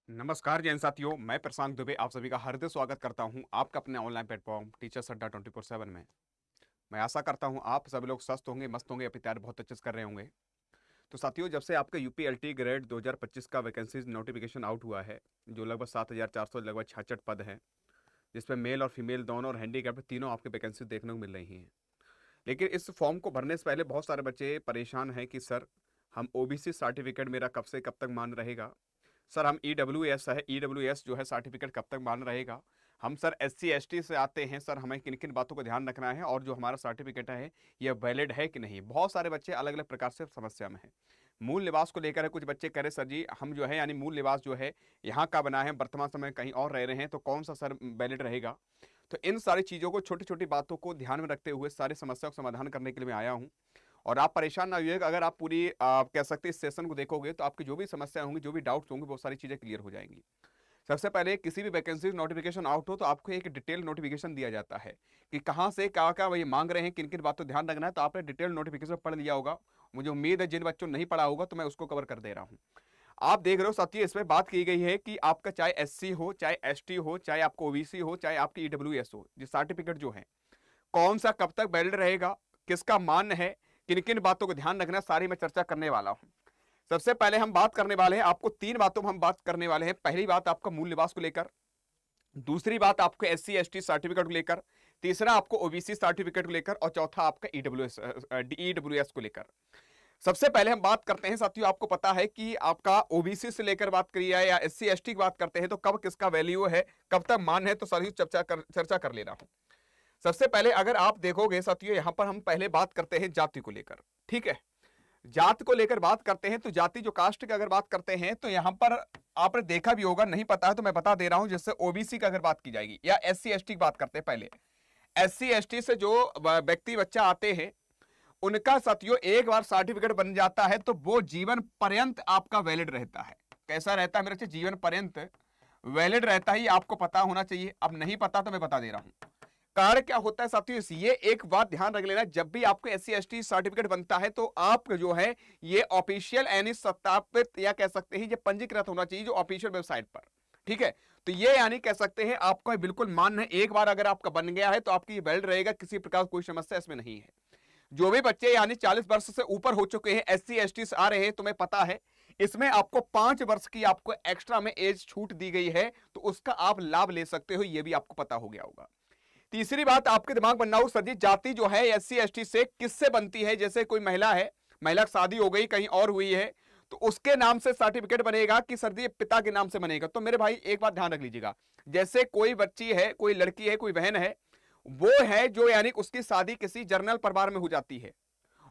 नमस्कार जैन साथियों, मैं प्रशांत दुबे आप सभी का हार्दिक स्वागत करता हूं आपका अपने ऑनलाइन प्लेटफॉर्म टीचर्स अड्डा 24/7 में। मैं आशा करता हूं आप सभी लोग स्वस्थ होंगे, मस्त होंगे, अपनी तैयारी बहुत अच्छे से कर रहे होंगे। तो साथियों, जब से आपका यूपीएलटी ग्रेड 2025 का वैकेंसीज नोटिफिकेशन आउट हुआ है, जो लगभग 7,400 लगभग 66 पद हैं, जिसमें मेल और फीमेल दोनों और हैंडीकैप तीनों आपके वैकेंसी देखने को मिल रही हैं। लेकिन इस फॉर्म को भरने से पहले बहुत सारे बच्चे परेशान हैं कि सर, हम ओबीसी सर्टिफिकेट मेरा कब से कब तक मान रहेगा। सर, हम ईडब्ल्यूएस है, ईडब्ल्यूएस जो है सर्टिफिकेट कब तक मान रहेगा। हम सर एससी एसटी से आते हैं, सर हमें किन किन बातों को ध्यान रखना है, और जो हमारा सर्टिफिकेट है यह वैलिड है कि नहीं। बहुत सारे बच्चे अलग अलग प्रकार से समस्या में हैं। मूल निवास को लेकर है, कुछ बच्चे कह रहे सर जी हम जो है यानी मूल निवास जो है यहाँ का बना है, वर्तमान समय कहीं और रह रहे हैं, तो कौन सा सर वैलिड रहेगा। तो इन सारी चीज़ों को, छोटी छोटी बातों को ध्यान में रखते हुए सारी समस्याओं का समाधान करने के लिए मैं आया हूँ। और आप परेशान ना होइएगा, अगर आप पूरी कह सकते हैं इस सेशन को देखोगे तो आपकी जो भी समस्या होंगी, जो भी डाउट्स होंगे, वो सारी चीज़ें क्लियर हो जाएंगी। सबसे पहले किसी भी वैकेंसी नोटिफिकेशन आउट हो तो आपको एक डिटेल नोटिफिकेशन दिया जाता है कि कहाँ से क्या क्या वही मांग रहे हैं, किन किन बातों ध्यान रखना है। तो आपने डिटेल नोटिफिकेशन पढ़ लिया होगा। मुझे उम्मीद है जिन बच्चों ने नहीं पढ़ा होगा तो मैं उसको कवर कर दे रहा हूँ। आप देख रहे हो साथियों, इसमें बात की गई है कि आपका चाहे एससी हो, चाहे एसटी हो, चाहे आपको ओबीसी हो, चाहे आपकी ईडब्ल्यूएस हो, जो सर्टिफिकेट जो है कौन सा कब तक वैलिड रहेगा, किसका मान्य है, किन किन बातों को ध्यान रखना, सारी मैं चर्चा करने वाला हूं। सबसे पहले हम बात करने वाले हैं, आपको तीन बातों में हम बात करने वाले हैं। पहली बात आपका मूल निवास को लेकर, दूसरी बात आपको एससी एसटी सर्टिफिकेट को लेकर, तीसरा आपको ओबीसी सर्टिफिकेट को लेकर, और चौथा आपका ईडब्ल्यूएस को लेकर। सबसे पहले हम बात करते हैं साथियों, आपको पता है कि आपका ओबीसी से लेकर बात करिए या एससी एसटी की बात करते हैं तो कब किसका वैल्यू है, कब तक मान है, तो सारी चर्चा कर ले रहा हूं। सबसे पहले अगर आप देखोगे साथियों, यहां पर हम पहले बात करते हैं जाति को लेकर। ठीक है, जाति को लेकर बात करते हैं तो जाति जो कास्ट की अगर बात करते हैं तो यहां पर आपने देखा भी होगा, नहीं पता है तो मैं बता दे रहा हूं। जैसे ओबीसी की अगर बात की जाएगी या एससी एसटी की बात करते हैं, पहले एससी एसटी से जो व्यक्ति बच्चा आते हैं उनका साथियों एक बार सर्टिफिकेट बन जाता है तो वो जीवन पर्यंत आपका वैलिड रहता है। कैसा रहता है मेरे से, जीवन पर्यंत वैलिड रहता है। आपको पता होना चाहिए, अब नहीं पता तो मैं बता दे रहा हूं। कारण क्या होता है साथियों, ये एक बात ध्यान रख लेना, जब भी आपको एससी एसटी सर्टिफिकेट बनता है तो आप जो है ये ऑफिशियल यानी सत्यापित या कह सकते हैं ये पंजीकृत होना चाहिए जो ऑफिशियल वेबसाइट पर। ठीक है, तो ये यानी कह सकते हैं आपको बिल्कुल मान्य है। एक बार अगर आपका बन गया है तो आपकी वैलिड रहेगा, किसी प्रकार कोई समस्या इसमें नहीं है। जो भी बच्चे यानी 40 वर्ष से ऊपर हो चुके हैं, एससी एसटी से आ रहे हैं, तुम्हें पता है इसमें आपको 5 वर्ष की आपको एक्स्ट्रा में एज छूट दी गई है, तो उसका आप लाभ ले सकते हो, यह भी आपको पता हो गया होगा। तीसरी बात आपके दिमाग बनना हो, सर जी जाति जो है एससी एसटी से किससे बनती है। जैसे कोई महिला है, महिला की शादी हो गई, कहीं और हुई है, तो उसके नाम से सर्टिफिकेट बनेगा कि सर जी पिता के नाम से बनेगा। तो मेरे भाई एक बात ध्यान रख लीजिएगा, जैसे कोई बच्ची है, कोई लड़की है, कोई बहन है, वो है जो यानी उसकी शादी किसी जर्नल परिवार में हो जाती है,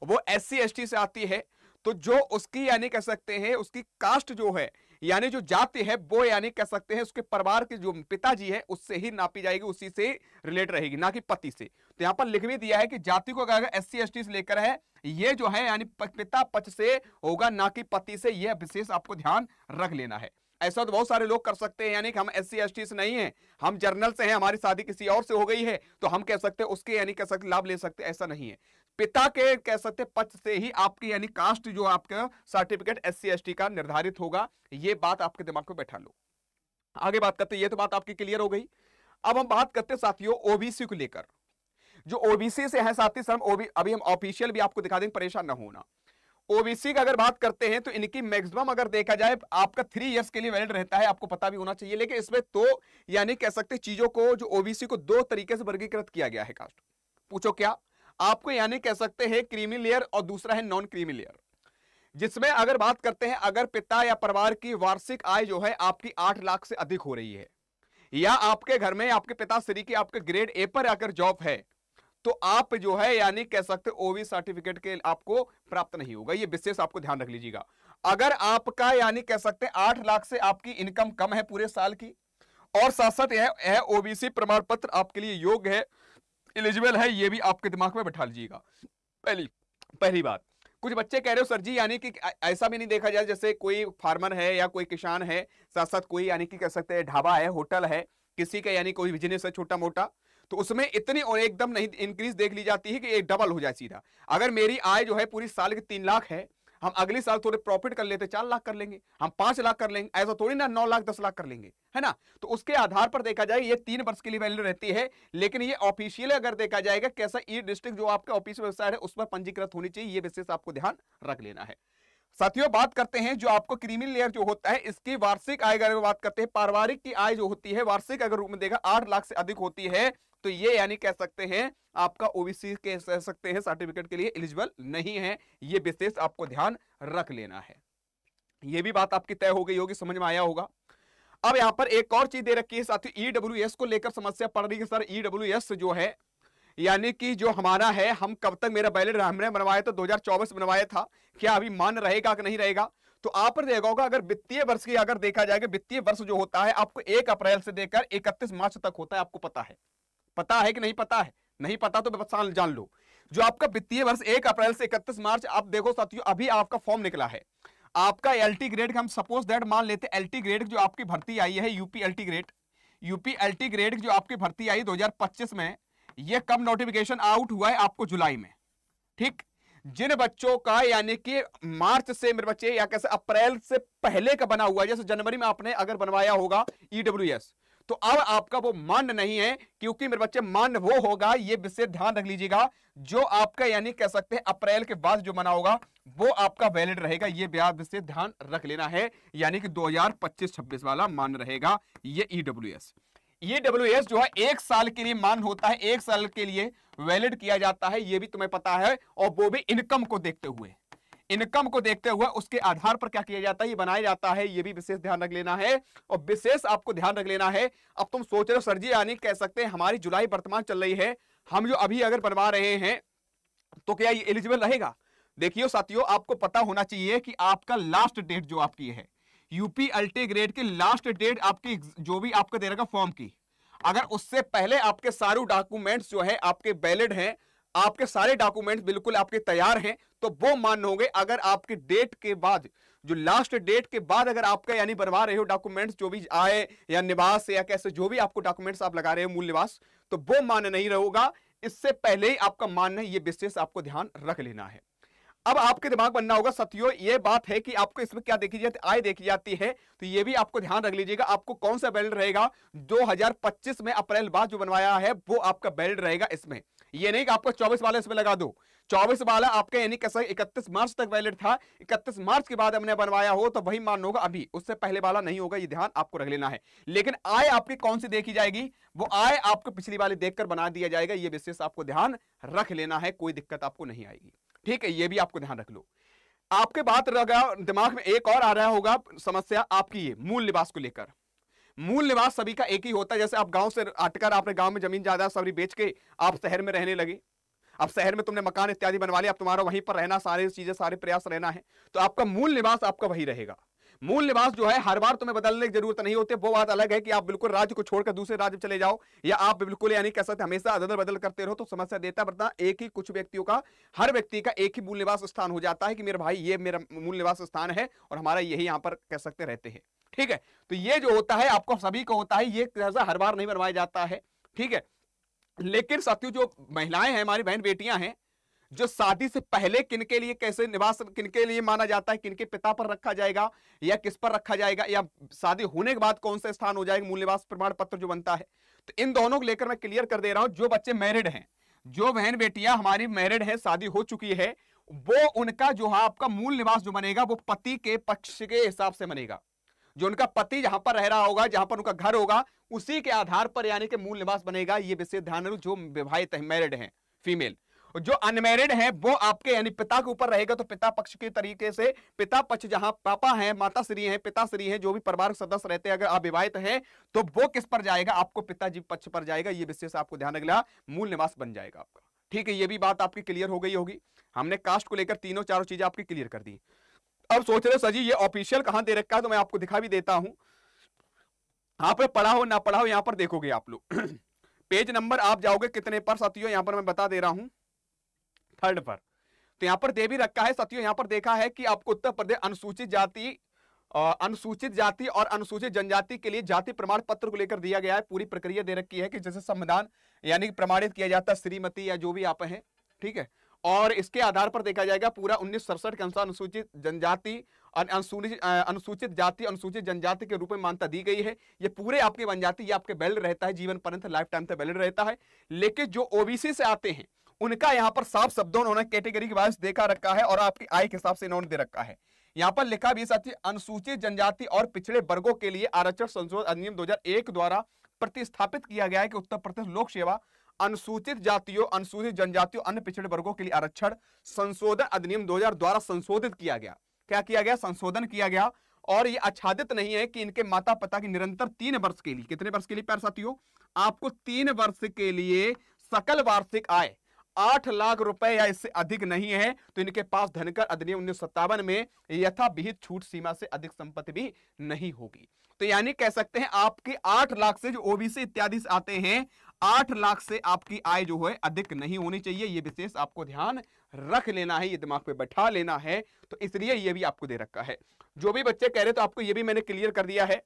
वो एससी एसटी से आती है, तो जो उसकी यानी कह सकते हैं उसकी कास्ट जो है यानी जो जाति है वो यानी कह सकते हैं उसके परिवार के जो पिताजी है उससे ही नापी जाएगी, उसी से रिलेट रहेगी, ना कि पति से। तो यहां पर लिख भी दिया है कि जाति को अगर एससी एसटी से लेकर है, ये जो है यानी पिता पक्ष से होगा, ना कि पति से। यह विशेष आपको ध्यान रख लेना है। ऐसा तो बहुत सारे लोग कर सकते हैं, यानी कि हम एससी एसटी से नहीं है, हम जर्नल से हैं, हमारी शादी किसी और से हो गई है, तो हम कह सकते हैं उसके यानी कह सकते लाभ ले सकते। ऐसा नहीं है, पिता के कह सकते पक्ष से ही आपकी यानी कास्ट जो आपका सर्टिफिकेट एससी एसटी का निर्धारित होगा। ये बात आपके दिमाग में बैठा लो। आगे बात करते, ये तो बात आपकी क्लियर हो गई। अब हम बात करते साथियों ओबीसी को लेकर। जो ओबीसी से है साथी सर, अभी हम ऑफिशियल भी आपको दिखा देंगे, परेशान ना होना। ओबीसी का अगर बात करते हैं तो इनकी मैक्सिमम अगर देखा जाए आपका 3 इयर्स के लिए वैलिड रहता है, आपको पता भी होना चाहिए। लेकिन इसमें तो यानी कह सकते चीजों को, जो ओबीसी को 2 तरीके से वर्गीकृत किया गया है कास्ट। पूछो क्या, आपको यानी कह सकते हैं क्रीमी लेयर और दूसरा है नॉन क्रीमी लेयर। जिसमें अगर बात करते हैं, अगर पिता या परिवार की वार्षिक आय जो है आपकी 8 लाख से अधिक हो रही है, या आपके घर में आपके पिताश्री की आपके ग्रेड ए पर आकर जॉब है, तो आप जो है यानी कह सकते ओबी सर्टिफिकेट के आपको प्राप्त नहीं होगा। ये विशेष आपको ध्यान रख लीजिएगा। अगर आपका यानी कह सकते 8 लाख से आपकी इनकम कम है पूरे साल की, और साथ साथ यह है ओबीसी प्रमाण पत्र आपके लिए योग्य है, एलिजिबल है, ये भी आपके दिमाग में बैठा लीजिएगा। पहली बात, कुछ बच्चे कह रहे हो सर जी यानी कि ऐसा भी नहीं देखा जाए, जैसे कोई फार्मर है या कोई किसान है, साथ साथ कोई यानी कि कह सकते हैं ढाबा है, होटल है, किसी का यानी कोई बिजनेस है छोटा मोटा, तो उसमें इतनी और एकदम नहीं इंक्रीज देख ली जाती है कि एक डबल हो जाए सीधा। अगर मेरी आय जो है पूरी साल की 3 लाख है, हम अगले साल थोड़े प्रॉफिट कर लेते 4 लाख कर लेंगे, हम 5 लाख कर लेंगे, ऐसा थोड़ी ना 9 लाख 10 लाख कर लेंगे, है ना। तो उसके आधार पर देखा जाए ये 3 वर्ष के लिए वैलिड रहती है, लेकिन ये ऑफिशियल अगर देखा जाएगा कैसा ई डिस्ट्रिक्ट जो आपका ऑफिशियल वेबसाइट है उस पर पंजीकृत होनी चाहिए, ये विशेष आपको ध्यान रख लेना है। साथियों बात करते हैं जो आपको क्रीमी लेयर जो होता है इसकी वार्षिक आय अगर बात करते हैं, पारिवारिक की आय जो होती है वार्षिक अगर रूप में देखा 8 लाख से अधिक होती है तो ये यानी कह सकते हैं आपका ओबीसी कह सकते हैं सर्टिफिकेट के लिए एलिजिबल नहीं है, ये विशेष आपको ध्यान रख लेना है। ये भी बात आपकी तय हो गई होगी, समझ में आया होगा। अब यहां पर एक और चीज दे रखी है साथियों, ईडब्ल्यूएस को लेकर समस्या पड़ रही है सर, ईडब्ल्यूएस जो है यानी कि जो हमारा है हम कब तक मेरा बैलेट हमने बनवाया तो 2024 बनवाया था, क्या अभी मान्य रहेगा कि नहीं रहेगा। तो आप पर देखा होगा अगर वित्तीय वर्ष की अगर देखा जाएगा, वित्तीय वर्ष जो होता है आपको 1 अप्रैल से देकर 31 मार्च तक होता है, आपको पता है कि नहीं पता है, नहीं पता तो बस जान लो। जो आपका वित्तीय वर्ष 1 अप्रैल से 31 मार्च, आप देखो साथियों अभी आपका फॉर्म निकला है आपका एलटी ग्रेड का, हम सपोज दैट मान लेते हैं एलटी ग्रेड जो आपकी भर्ती आई है यूपी एलटी ग्रेड जो आपकी भर्ती आई 2025 में, ये कब नोटिफिकेशन आउट हुआ है आपको जुलाई में, ठीक। जिन बच्चों का यानी कि मार्च से मेरे बच्चे या कैसे अप्रैल से पहले का बना हुआ है, जैसे जनवरी में आपने अगर बनवाया होगा ईडब्ल्यूएस तो अब आपका वो मान्य नहीं है, क्योंकि मेरे बच्चे मान्य वो होगा, ये विशेष ध्यान रख लीजिएगा, जो आपका यानी कह सकते हैं अप्रैल के बाद जो बना होगा वो आपका वैलिड रहेगा, ये विशेष ध्यान रख लेना है, यानी कि 2025-26 वाला मान्य रहेगा ये ईडब्ल्यूएस। ईडब्ल्यूएस जो है 1 साल के लिए मान होता है, 1 साल के लिए वैलिड किया जाता है, ये भी तुम्हें पता है, और वो भी इनकम को देखते हुए उसके आधार पर क्या किया जाता है, ये बनाया जाता है, ये भी विशेष ध्यान रख लेना है। और विशेष आपको ध्यान रख लेना है, अब तुम सोच रहे हो सर जी यानी कह सकते हैं हमारी जुलाई वर्तमान चल रही है, हम जो अभी अगर बनवा रहे हैं तो क्या ये एलिजिबल रहेगा। देखिए साथियों आपको पता होना चाहिए कि आपका लास्ट डेट जो आपकी है यूपी अल्टी ग्रेड की लास्ट डेट आपकी जो भी आपका दे रखा फॉर्म की, अगर उससे पहले आपके सारे डॉक्यूमेंट्स जो है आपके वैलिड हैं, आपके सारे डॉक्यूमेंट्स बिल्कुल आपके तैयार हैं, तो वो मान्य होंगे। अगर आपके डेट के बाद जो लास्ट डेट के बाद अगर आपका यानी बनवा रहे हो डॉक्यूमेंट्स जो भी आए या निवास या कैसे जो भी आपको डॉक्यूमेंट्स आप लगा रहे हो मूल निवास, तो वो मान्य नहीं रहेगा, इससे पहले ही आपका मान्य, ये विशेष आपको ध्यान रख लेना है। अब आपके दिमाग बनना होगा साथियों, ये बात है कि आपको इसमें क्या देखी जाती है, आय देखी जाती है, तो ये भी आपको ध्यान रख लीजिएगा, आपको कौन सा वैलिड रहेगा 2025 में अप्रैल बाद जो बनवाया है वो आपका वैलिड रहेगा इसमें। ये नहीं कि आपको 24 वाला इसमें लगा दो, 24 वाला आपका यानी कैसा 31 मार्च तक वैलिड था, 31 मार्च के बाद हमने बनवाया हो तो वही मान होगा, अभी उससे पहले वाला नहीं होगा, ये ध्यान आपको रख लेना है। लेकिन आय आपकी कौन सी देखी जाएगी, वो आय आपको पिछली वाली देखकर बना दिया जाएगा, ये विशेष आपको ध्यान रख लेना है, कोई दिक्कत आपको नहीं आएगी, ठीक है, ये भी आपको ध्यान रख लो। आपके बात दिमाग में एक और आ रहा होगा समस्या आपकी, ये मूल निवास को लेकर। मूल निवास सभी का एक ही होता है, जैसे आप गांव से हटकर आपने गांव में जमीन जायदाद सभी बेच के आप शहर में रहने लगे, अब शहर में तुमने मकान इत्यादि बनवा लिया, अब तुम्हारा वहीं पर रहना, सारी चीजें सारे प्रयास रहना है, तो आपका मूल निवास आपका वही रहेगा। मूल निवास जो है हर बार तुम्हें बदलने की जरूरत नहीं होती, वो बात अलग है कि आप बिल्कुल राज्य को छोड़कर दूसरे राज्य चले जाओ, या आप बिल्कुल यानी कह सकते हमेशा अदल बदल करते रहो, तो समस्या देता है। एक ही कुछ व्यक्तियों का, हर व्यक्ति का एक ही मूल निवास स्थान हो जाता है कि मेरे भाई ये मेरा मूल निवास स्थान है और हमारा यही यहाँ पर कह सकते रहते हैं, ठीक है। तो ये जो होता है आपको सभी को होता है, ये हर बार नहीं बनवाया जाता है, ठीक है। लेकिन साथियों जो महिलाएं हैं, हमारी बहन बेटियां हैं, जो शादी से पहले किनके लिए कैसे निवास किनके लिए माना जाता है, किनके पिता पर रखा जाएगा या किस पर रखा जाएगा, या शादी होने के बाद कौन सा स्थान हो जाएगा मूल निवास प्रमाण पत्र जो बनता है, तो इन दोनों को लेकर मैं क्लियर कर दे रहा हूं। जो बच्चे मैरिड हैं, जो बहन बेटियां हमारी मैरिड है, शादी हो चुकी है, वो उनका जो है आपका मूल निवास जो बनेगा वो पति के पक्ष के हिसाब से बनेगा। जो उनका पति जहां पर रह रहा होगा, जहां पर उनका घर होगा, उसी के आधार पर यानी कि मूल निवास बनेगा। ये विशेष ध्यान रखो, जो विवाहित है मैरिड हैं फीमेल, जो अनमैरिड है वो आपके यानी पिता के ऊपर रहेगा, तो पिता पक्ष के तरीके से पिता पक्ष जहां पापा हैं, माता श्री हैं, पिता श्री हैं, जो भी परिवार सदस्य रहते हैं, अगर आप विवाहित हैं तो वो किस पर जाएगा, आपको पिताजी पक्ष पर जाएगा। ये विशेष आपको ध्यान रखना, मूल निवास बन जाएगा आपका, ठीक है। ये भी बात आपकी क्लियर हो गई होगी, हमने कास्ट को लेकर तीनों चारों चीजें आपकी क्लियर कर दी। अब सोच रहे सजी ये ऑफिशियल कहां दे रखा है, तो मैं आपको दिखा भी देता हूं, आपने पढ़ा हो ना पढ़ा हो, यहां पर देखोगे आप लोग पेज नंबर आप जाओगे कितने पर साथियों, यहां पर मैं बता दे रहा हूं 3rd पर, तो यहां पर दे भी रखा है साथियों। यहां पर देखा है कि आपको उत्तर प्रदेश अनुसूचित जाति और अनुसूचित जनजाति के लिए जाति प्रमाण पत्र को लेकर दिया गया है, पूरी प्रक्रिया दे रखी है कि जैसे संविधान यानी प्रमाणित किया जाता है, श्रीमती या जो भी आप हैं, ठीक है। और इसके आधार पर देखा जाएगा पूरा 1967 के अनुसार अनुसूचित जनजाति अनुसूचित जाति अनुसूचित जनजाति के रूप में मान्यता दी गई है। ये पूरे आपके बन जाती है, ये आपके वैलिड रहता है, जीवन पर्यंत लाइफ टाइम तक वैलिड रहता है। लेकिन जो ओबीसी से आते हैं उनका यहाँ पर साफ शब्दों उन्होंने कैटेगरी के वाइज देखा रखा है और आपकी आय के हिसाब से इन्होंने दे रखा है। यहाँ पर लिखा भी साथी, अनुसूचित जनजाति और पिछड़े वर्गों के लिए आरक्षण संशोधन अधिनियम 2001 द्वारा प्रतिस्थापित किया गया है कि उत्तर प्रदेश लोक सेवा अनुसूचित जातियों, अनुसूचित जनजातियों, अन्य पिछड़े वर्गों के लिए आरक्षण संशोधन अधिनियम 2000 द्वारा संशोधित किया गया। क्या किया गया? संशोधन किया गया। और ये आच्छादित नहीं है कि इनके माता पिता की निरंतर 3 वर्ष के लिए, कितने वर्ष के लिए प्यारे साथियों? आपको 3 वर्ष के लिए सकल वार्षिक आय 8 लाख रुपए या इससे अधिक नहीं है तो इनके पास धनकर अधिनियम 1957 में यथा विहित छूट सीमा से अधिक संपत्ति भी नहीं होगी। तो यानी कह सकते हैं आपके 8 लाख से, जो ओबीसी इत्यादि से आते हैं, 8 लाख से आपकी आय जो है अधिक नहीं होनी चाहिए। ये विशेष आपको ध्यान रख लेना है, ये दिमाग पे बैठा लेना है। तो इसलिए ये भी आपको दे रखा है। जो भी बच्चे कह रहे तो आपको ये भी मैंने क्लियर कर दिया है।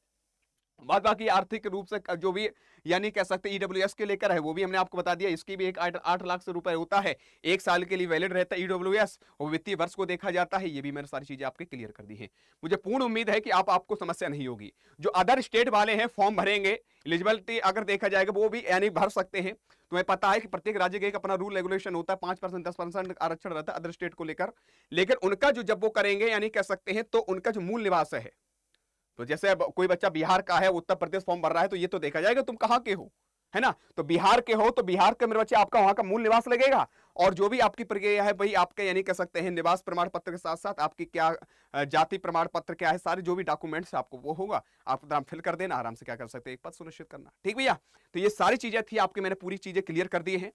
बाद बाकी आर्थिक रूप से जो भी यानी कह सकते ईडब्ल्यूएस के लेकर है वो भी हमने आपको बता दिया। इसकी भी एक 8 लाख से रुपए होता है, 1 साल के लिए वैलिड रहता है ईडब्ल्यूएस, और वित्तीय वर्ष को देखा जाता है। ये भी मैंने सारी चीजें आपके क्लियर कर दी हैं। मुझे पूर्ण उम्मीद है कि आपको समस्या नहीं होगी। जो अदर स्टेट वाले हैं फॉर्म भरेंगे, एलिजिबिलिटी अगर देखा जाएगा वो भी यानी भर सकते हैं। तुम्हें पता है कि प्रत्येक राज्य का एक अपना रूल रेगुलेशन होता है, 5% 10% आरक्षण रहता है अदर स्टेट को लेकर। लेकिन उनका जो जब वो करेंगे यानी कह सकते हैं तो उनका जो मूल निवास है, तो जैसे अब कोई बच्चा बिहार का है, उत्तर प्रदेश फॉर्म भर रहा है, तो ये तो देखा जाएगा तुम कहाँ के हो, है ना। तो बिहार के हो तो बिहार के मेरे बच्चे आपका वहां का मूल निवास लगेगा। और जो भी आपकी प्रक्रिया है भाई आपके यानी कह सकते हैं निवास प्रमाण पत्र के साथ साथ आपकी क्या जाति प्रमाण पत्र क्या है, सारे जो भी डॉक्यूमेंट्स आपको वो होगा, आप आराम फिल कर देना, आराम से क्या कर सकते हैं एक पद सुनिश्चित करना। ठीक भैया, तो ये सारी चीजें थी आपकी, मैंने पूरी चीजें क्लियर कर दी हैं।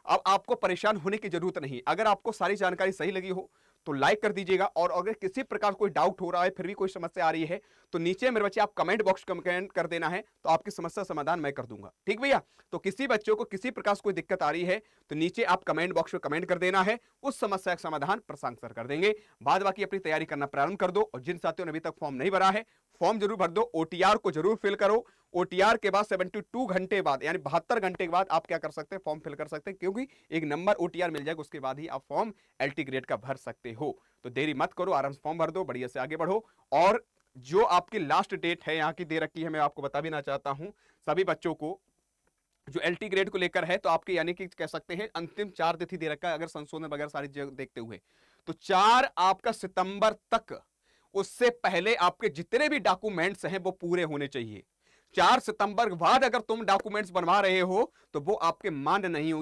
अब आपको परेशान होने की जरूरत नहीं। अगर आपको सारी जानकारी सही लगी हो तो लाइक कर दीजिएगा, और अगर किसी प्रकार कोई डाउट हो रहा है, फिर भी कोई समस्या आ रही है, तो नीचे मेरे बच्चे आप कमेंट बॉक्स में कमेंट कर देना है, तो आपकी समस्या समाधान मैं कर दूंगा। ठीक भैया, तो किसी बच्चों को किसी प्रकार से कोई दिक्कत आ रही है तो नीचे आप कमेंट बॉक्स में कमेंट कर देना है, उस समस्या का समाधान प्रशांत सर कर देंगे। बाद बाकी अपनी तैयारी करना प्रारंभ कर दो, और जिन साथियों ने अभी तक फॉर्म नहीं भरा है फॉर्म जरूर भर दो। ओटीआर को जरूर फिल करो। ओटीआर के बाद 72 घंटे बाद यानी 72 घंटे के बाद आप क्या कर सकते हैं, फॉर्म फिल कर सकते हैं, क्योंकि एक नंबर ओटीआर मिल जाएगा, उसके बाद ही आप फॉर्म एलटी ग्रेड का भर सकते हो। तो देरी मत करो, आराम से फॉर्म भर दो, बढ़िया से आगे बढ़ो। और जो आपकी लास्ट डेट है यहाँ की दे रखी है, मैं आपको बता भी ना चाहता हूं सभी बच्चों को जो एलटी ग्रेड को लेकर है, तो आपके यानी कि कह सकते हैं अंतिम 4 तिथि दे रखा है अगर संशोधन वगैरह सारी चीजें देखते हुए, तो 4 आपका सितंबर तक, उससे पहले आपके जितने भी डॉक्यूमेंट्स हैं वो पूरे होने चाहिए। 4 सितंबर के बाद अगर तुम डॉक्यूमेंट्स बनवा रहे हो तो वो आपके मान्य नहीं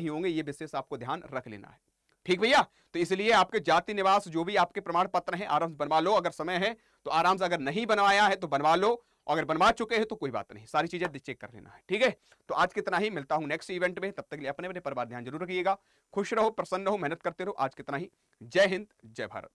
होंगे। ये विशेष आपको ध्यान रख लेना है। ठीक भैया, तो इसलिए आपके जाति निवास जो भी आपके प्रमाण पत्र हैं आराम से बनवा लो, अगर समय है तो आराम से, अगर नहीं बनवाया है तो बनवा लो, अगर बनवा चुके हैं तो कोई बात नहीं, सारी चीजें चेक कर लेना है। ठीक है, तो आज कितना ही, मिलता हूं नेक्स्ट इवेंट में, तब तक के लिए अपने परिवार ध्यान जरूर रखिएगा। खुश रहो, प्रसन्न रहो, मेहनत करते रहो। आज कितना ही, जय हिंद, जय भारत।